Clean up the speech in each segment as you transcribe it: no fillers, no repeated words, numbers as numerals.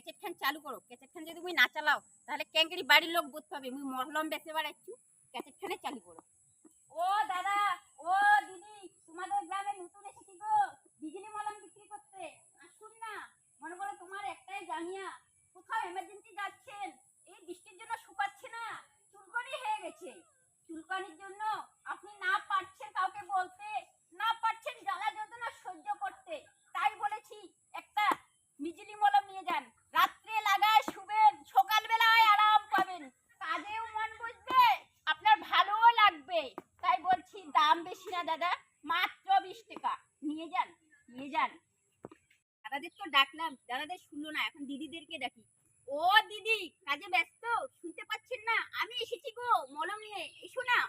ক্যাচেট খান চালু করো। ক্যাচেট খান যদি মুই না চালাও তাহলে কেঙ্কেরি বাড়ির লোক বুঝতে পাবে মুই মহলম বেচে বেড়াচ্ছু। ক্যাচেট খানে চালু করো। ও দাদা, ও দিদি, তোমাদের গ্রামে নতুন এসেছি গো বিজলি মলম বিক্রি করতে। আসুন না, মনে করো তোমার একটাই জানিয়া কোথাও এমার্জেন্সি যাচ্ছেন, এই বৃষ্টির জন্য শুকাচ্ছে না, চুলকানি হয়ে গেছে। চুলকানির জন্য আপনি না পারছেন কাউকে বলতে, না পারছেন জ্বালা যন্ত্রণা সহ্য করতে, তাই বলেছি একটা বিজলি মলম নিয়ে যান। রাত্রে লাগায় শুবেন, সকালবেলায় আরাম পাবেন, কাজেও মন বসবে, আপনার ভালোও লাগবে। তাই বলছি দাম বেশি না দাদা, মাত্র 20 টাকা। নিয়ে যান, নিয়ে যান। দাদাদের তো ডাকলাম, দাদাদের শুনলো না, এখন দিদিদেরকে ডাকি। ও দিদি, কাজে ব্যস্ত, শুনতে পাচ্ছেন না? আমি এসেছি গো মলম নিয়ে, এসো না।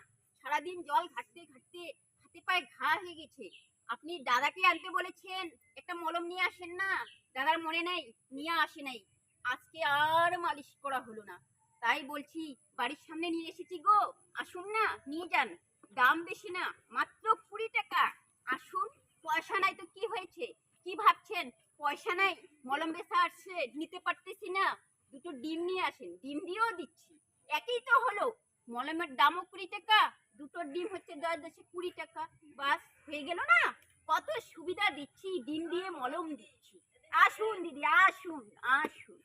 সারাদিন জল ঘাটতে ঘাটতে হাতে পায়ে ঘা হয়ে গেছে। আপনি দাদাকে আনতে বলেছেন, একটা মলম নিয়ে আসেন না। দাদার মনে নাই, নিয়ে আসে নাই। আজকে আর মালিশ করা হলো না, তাই বলছি বাড়ির সামনে নিয়ে এসেছি গো। আসুন না, নিয়ে যান। দাম বেশি না, মাত্র 20 টাকা। আসুন। পয়সা নাই তো কি হয়েছে? কি ভাবছেন পয়সা নাই, মলম বেচা আসছে নিতে পারতেছি না? দুটো ডিম নিয়ে আসেন, ডিম দিয়েও দিচ্ছি। একই তো হলো, মলমের দামও 20 টাকা, দুটো ডিম হচ্ছে 10 টাকা। বাস হয়ে গেল না? কত সুবিধা দিচ্ছি, ডিম দিয়ে মলম দিচ্ছি। আসুন দিদি, আসুন আসুন।